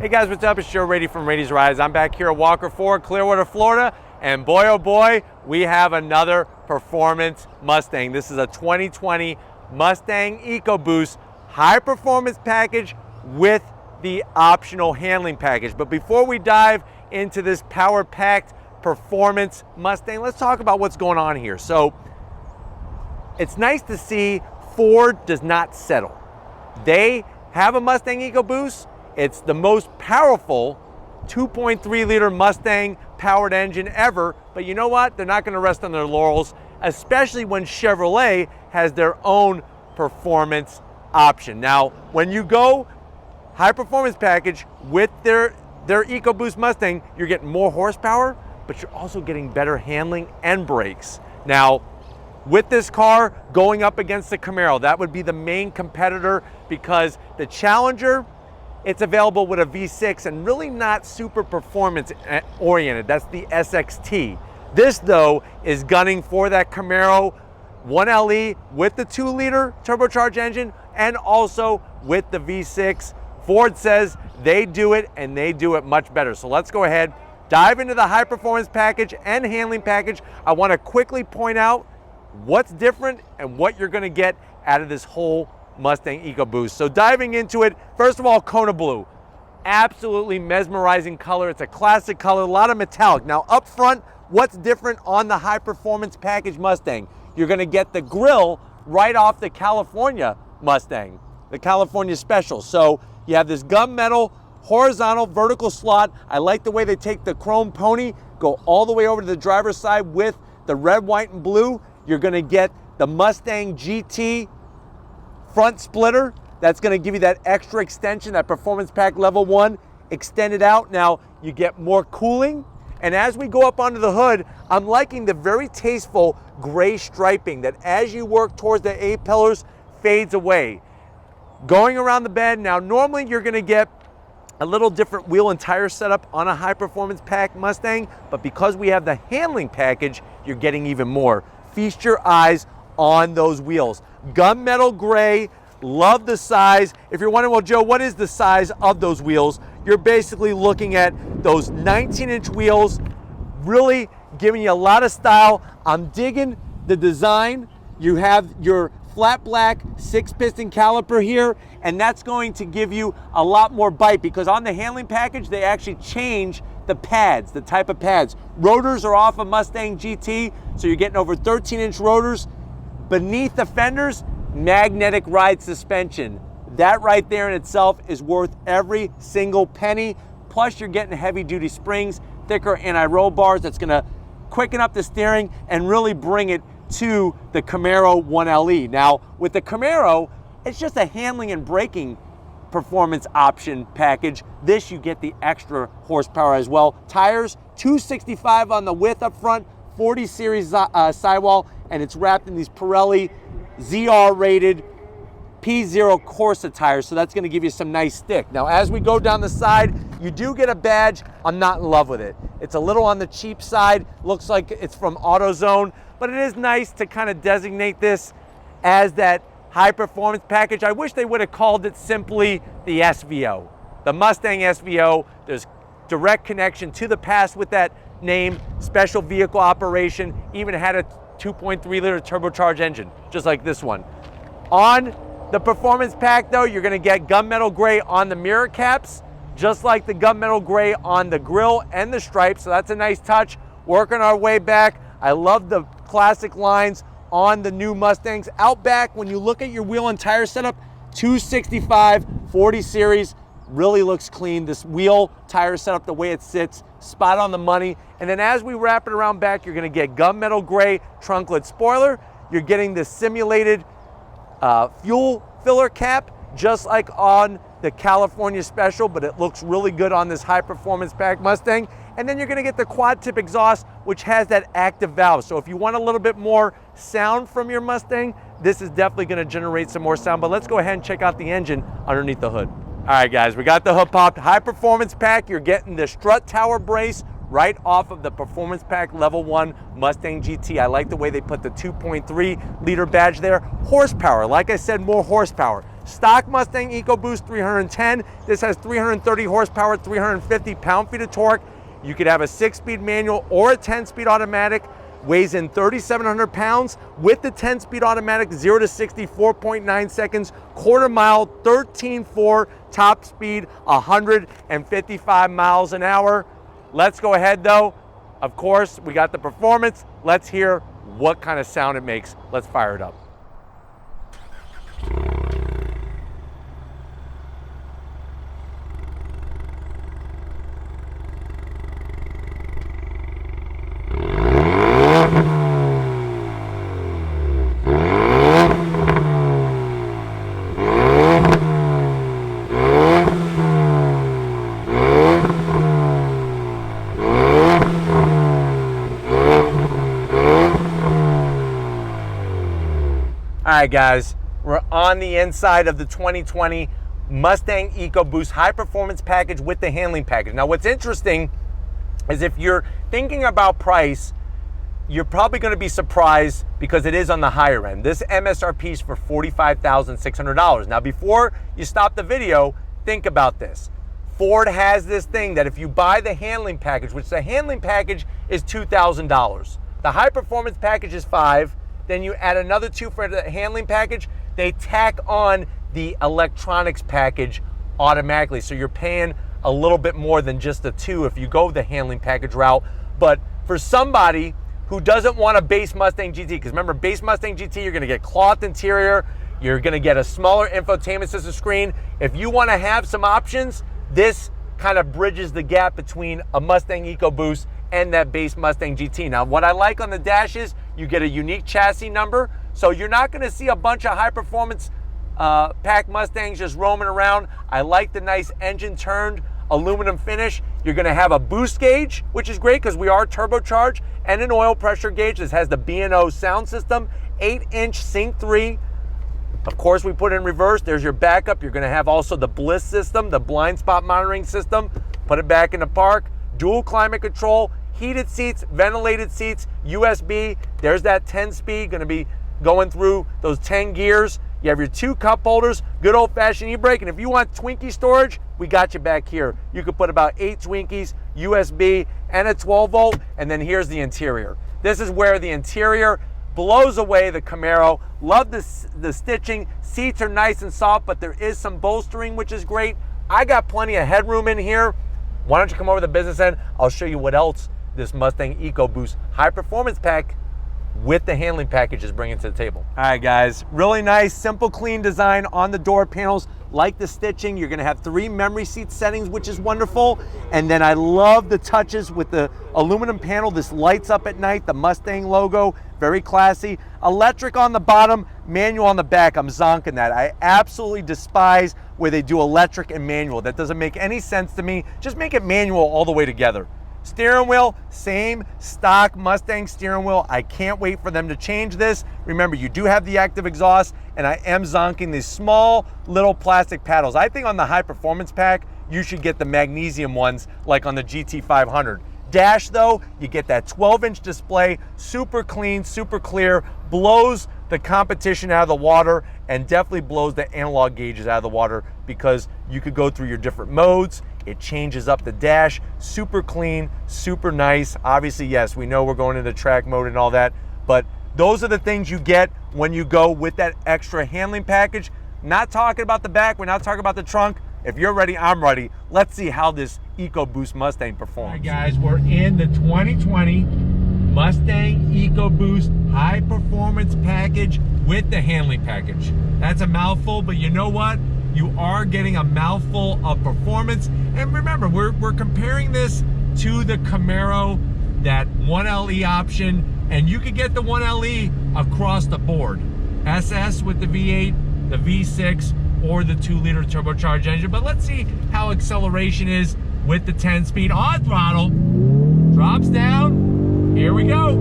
Hey guys, what's up? It's Joe Rady from Rady's Rides. I'm back here at Walker Ford, Clearwater, Florida, and boy oh boy, we have another performance Mustang. This is a 2020 Mustang EcoBoost high performance package with the optional handling package. But before we dive into this power-packed performance Mustang, let's talk about what's going on here. So it's nice to see Ford does not settle. They have a Mustang EcoBoost. It's the most powerful 2.3 liter Mustang powered engine ever, but you know what? They're not gonna rest on their laurels, especially when Chevrolet has their own performance option. Now, when you go high performance package with their EcoBoost Mustang, you're getting more horsepower, but you're also getting better handling and brakes. Now, with this car going up against the Camaro, that would be the main competitor, because the Challenger, it's available with a V6 and really not super performance oriented. That's the SXT. This though is gunning for that Camaro 1LE with the 2-liter turbocharged engine and also with the V6. Ford says they do it and they do it much better. So let's go ahead, dive into the high performance package and handling package. I want to quickly point out what's different and what you're going to get out of this whole Mustang EcoBoost. So diving into it, first of all, Kona Blue. Absolutely mesmerizing color. It's a classic color, a lot of metallic. Now up front, what's different on the high performance package Mustang? You're gonna get the grille right off the California Mustang, the California Special. So you have this gunmetal, horizontal, vertical slot. I like the way they take the chrome pony, go all the way over to the driver's side with the red, white, and blue. You're gonna get the Mustang GT front splitter. That's going to give you that extra extension, that performance pack level 1 extended out. Now you get more cooling, and as we go up onto the hood, I'm liking the very tasteful gray striping that as you work towards the A-pillars fades away. Going around the bed, now normally you're going to get a little different wheel and tire setup on a high performance pack Mustang, but because we have the handling package, you're getting even more. Feast your eyes on those wheels. Gunmetal gray, love the size. If you're wondering, well, Joe, what is the size of those wheels? You're basically looking at those 19-inch wheels, really giving you a lot of style. I'm digging the design. You have your flat black 6-piston caliper here, and that's going to give you a lot more bite, because on the handling package, they actually change the pads, the type of pads. Rotors are off of Mustang GT, so you're getting over 13-inch rotors. Beneath the fenders, magnetic ride suspension. That right there in itself is worth every single penny. Plus you're getting heavy duty springs, thicker anti-roll bars that's gonna quicken up the steering and really bring it to the Camaro 1LE. Now with the Camaro, it's just a handling and braking performance option package. This you get the extra horsepower as well. Tires, 265 on the width up front, 40 series sidewall, and it's wrapped in these Pirelli ZR rated P0 Corsa tires, so that's gonna give you some nice stick. Now as we go down the side, you do get a badge. I'm not in love with it. It's a little on the cheap side, looks like it's from AutoZone, but it is nice to kind of designate this as that high performance package. I wish they would have called it simply the SVO, the Mustang SVO. There's direct connection to the past with that name, special vehicle operation, even had a 2.3 liter turbocharged engine, just like this one. On the performance pack though, you're gonna get gunmetal gray on the mirror caps, just like the gunmetal gray on the grille and the stripes, so that's a nice touch. Working our way back, I love the classic lines on the new Mustangs. Out back, when you look at your wheel and tire setup, 265, 40 series, really looks clean. This wheel tire setup, the way it sits, spot on the money. And then as we wrap it around back, you're gonna get gunmetal gray trunklet spoiler. You're getting the simulated fuel filler cap, just like on the California Special, but it looks really good on this high performance pack Mustang. And then you're gonna get the quad tip exhaust, which has that active valve. So if you want a little bit more sound from your Mustang, this is definitely gonna generate some more sound. But let's go ahead and check out the engine underneath the hood. All right guys, we got the hood popped. High performance pack, you're getting the strut tower brace right off of the performance pack level 1 Mustang GT. I like the way they put the 2.3 liter badge there. Horsepower, like I said, more horsepower. Stock Mustang EcoBoost 310. This has 330 horsepower, 350 pound-feet of torque. You could have a 6-speed manual or a 10-speed automatic. Weighs in 3,700 pounds with the 10-speed automatic, 0 to 60, 4.9 seconds, quarter mile, 13.4, top speed, 155 miles an hour. Let's go ahead though. Of course, we got the performance. Let's hear what kind of sound it makes. Let's fire it up. All right, guys, we're on the inside of the 2020 Mustang EcoBoost High Performance Package with the handling package. Now, what's interesting is if you're thinking about price, you're probably going to be surprised because it is on the higher end. This MSRP is for $45,600. Now, before you stop the video, think about this. Ford has this thing that if you buy the handling package, which the handling package is $2,000, the High Performance Package is $5,000. Then you add another $2,000 for the handling package. They tack on the electronics package automatically. So you're paying a little bit more than just the $2,000 if you go the handling package route. But for somebody who doesn't want a base Mustang GT, because remember, base Mustang GT, you're gonna get cloth interior, you're gonna get a smaller infotainment system screen. If you wanna have some options, this kind of bridges the gap between a Mustang EcoBoost and that base Mustang GT. Now, what I like on the dash is you get a unique chassis number, so you're not gonna see a bunch of high performance pack Mustangs just roaming around. I like the nice engine turned aluminum finish. You're gonna have a boost gauge, which is great because we are turbocharged, and an oil pressure gauge. This has the B&O sound system, 8-inch Sync 3. Of course, we put it in reverse. There's your backup. You're gonna have also the Bliss system, the blind spot monitoring system. Put it back in the park. Dual climate control, heated seats, ventilated seats, USB. There's that 10-speed, gonna be going through those 10 gears. You have your 2 cup holders, good old-fashioned e-brake, and if you want Twinkie storage, we got you back here. You could put about 8 Twinkies, USB, and a 12-volt, and then here's the interior. This is where the interior blows away the Camaro. Love the stitching. Seats are nice and soft, but there is some bolstering, which is great. I got plenty of headroom in here. Why don't you come over to the business end? I'll show you what else this Mustang EcoBoost High Performance Pack with the handling package is bringing to the table. All right, guys, really nice, simple, clean design on the door panels. Like the stitching, you're gonna have 3 memory seat settings, which is wonderful. And then I love the touches with the aluminum panel. This lights up at night, the Mustang logo, very classy. Electric on the bottom, manual on the back. I'm zonking that. I absolutely despise where they do electric and manual. That doesn't make any sense to me. Just make it manual all the way together. Steering wheel, same stock Mustang steering wheel. I can't wait for them to change this. Remember, you do have the active exhaust, and I am zonking these small little plastic paddles. I think on the High Performance Pack, you should get the magnesium ones like on the GT500. Dash though, you get that 12-inch display, super clean, super clear, blows the competition out of the water, and definitely blows the analog gauges out of the water because you could go through your different modes. It changes up the dash, super clean, super nice. Obviously, yes, we know we're going into track mode and all that, but those are the things you get when you go with that extra handling package. Not talking about the back, we're not talking about the trunk. If you're ready, I'm ready. Let's see how this EcoBoost Mustang performs. All right, guys, we're in the 2020 Mustang EcoBoost High Performance Package with the handling package. That's a mouthful, but you know what? You are getting a mouthful of performance. And remember, we're comparing this to the Camaro, that 1LE option, and you could get the 1LE across the board. SS with the V8, the V6, or the 2-liter turbocharged engine. But let's see how acceleration is with the 10-speed on throttle. Drops down, here we go.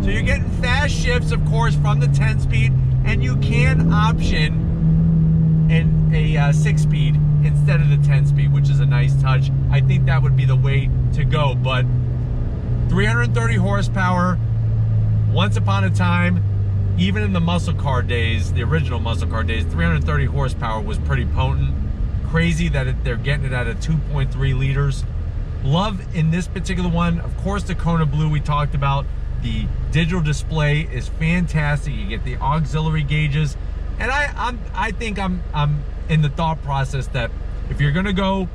So you're getting fast shifts, of course, from the 10-speed, and you can option in a 6-speed instead of the 10-speed, which is a nice touch. I think that would be the way to go, but 330 horsepower, once upon a time, even in the muscle car days, the original muscle car days, 330 horsepower was pretty potent. Crazy that they're getting it at a 2.3 liters. Love in this particular one, of course, the Kona Blue we talked about. The digital display is fantastic. You get the auxiliary gauges, and I think I'm in the thought process that if you're gonna go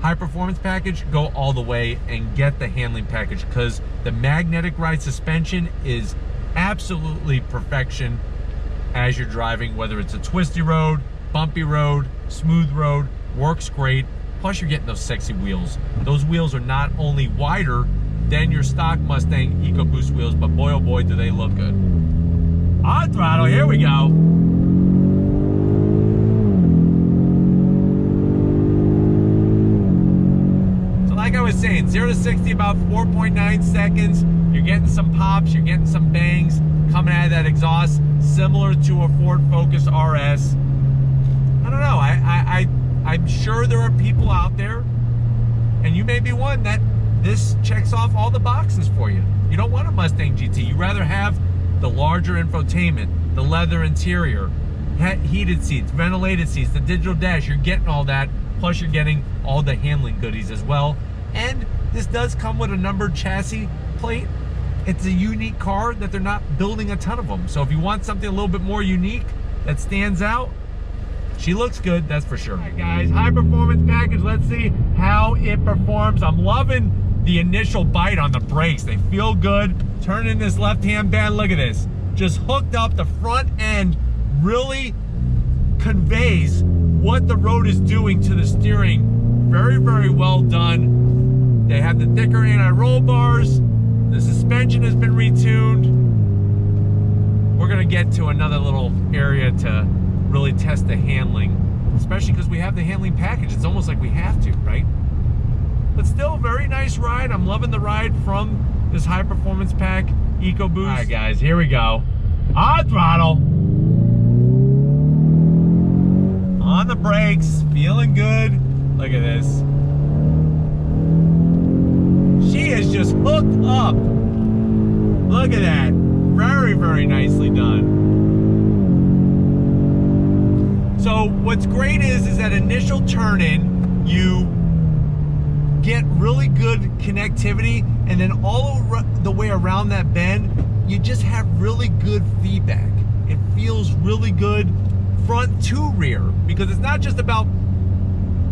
high performance package, go all the way and get the handling package, because the magnetic ride suspension is absolutely perfection as you're driving, whether it's a twisty road, bumpy road, smooth road, works great. Plus you're getting those sexy wheels. Those wheels are not only wider than your stock Mustang EcoBoost wheels, but boy oh boy do they look good. On throttle, here we go. So like I was saying, 0 to 60 about 4.9 seconds. You're getting some pops, you're getting some bangs coming out of that exhaust, similar to a Ford Focus RS. I don't know, I'm sure there are people out there, and you may be one, that this checks off all the boxes for you. You don't want a Mustang GT. You rather have the larger infotainment, the leather interior, heated seats, ventilated seats, the digital dash. You're getting all that, plus you're getting all the handling goodies as well. And this does come with a numbered chassis plate. It's a unique car that they're not building a ton of them. So if you want something a little bit more unique that stands out, she looks good, that's for sure. All right, guys, high performance package. Let's see how it performs. I'm loving the initial bite on the brakes. They feel good. Turn in this left-hand band, look at this. Just hooked up, the front end really conveys what the road is doing to the steering. Very, very well done. They have the thicker anti-roll bars. The suspension has been retuned. We're gonna get to another little area to really test the handling, especially because we have the handling package. It's almost like we have to, right? But still, very nice ride. I'm loving the ride from this high performance pack EcoBoost. All right, guys, here we go. On throttle. On the brakes, feeling good. Look at this. She is just hooked up. Look at that. Very, very nicely done. So what's great is that initial turn-in, you get really good connectivity, and then all the way around that bend, you just have really good feedback. It feels really good front to rear, because it's not just about,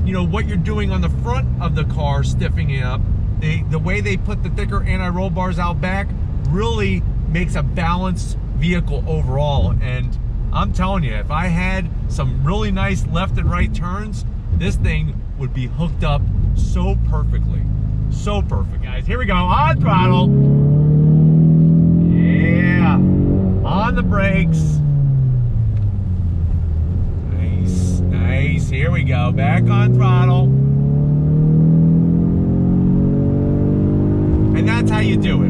you know, what you're doing on the front of the car, stiffing it up. The way they put the thicker anti-roll bars out back really makes a balanced vehicle overall. And I'm telling you, if I had some really nice left and right turns, this thing would be hooked up so perfectly. So perfect, guys. Here we go, on throttle. Yeah, on the brakes. Nice, nice. Here we go, back on throttle. And that's how you do it.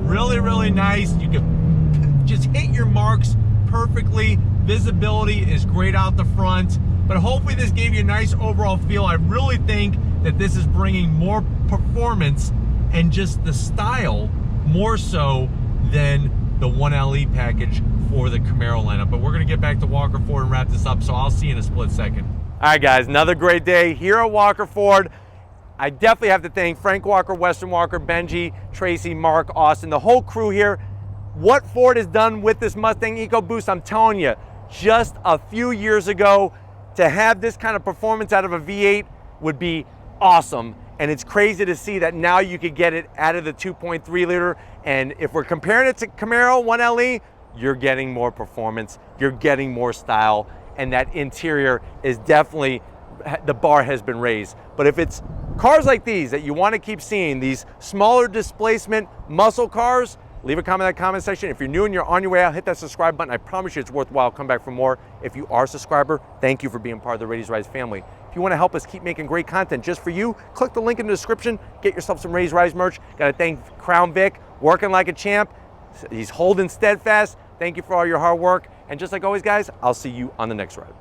Really, really nice. You can just hit your marks perfectly. Visibility is great out the front, but hopefully this gave you a nice overall feel. I really think that this is bringing more performance and just the style more so than the 1LE package for the Camaro lineup. But we're gonna get back to Walker Ford and wrap this up, so I'll see you in a split second. All right, guys, another great day here at Walker Ford. I definitely have to thank Frank Walker, Weston Walker, Benji, Tracy, Mark, Austin, the whole crew here. What Ford has done with this Mustang EcoBoost, I'm telling you, just a few years ago, to have this kind of performance out of a V8 would be awesome. And it's crazy to see that now you could get it out of the 2.3 liter. And if we're comparing it to Camaro 1LE, you're getting more performance, you're getting more style, and that interior is definitely, the bar has been raised. But if it's cars like these that you want to keep seeing, these smaller displacement muscle cars, leave a comment in the comment section. If you're new and you're on your way out, hit that subscribe button. I promise you it's worthwhile. Come back for more. If you are a subscriber, thank you for being part of the Raised Rise family. If you want to help us keep making great content just for you, click the link in the description. Get yourself some Raised Rise merch. Got to thank Crown Vic, working like a champ. He's holding steadfast. Thank you for all your hard work. And just like always, guys, I'll see you on the next ride.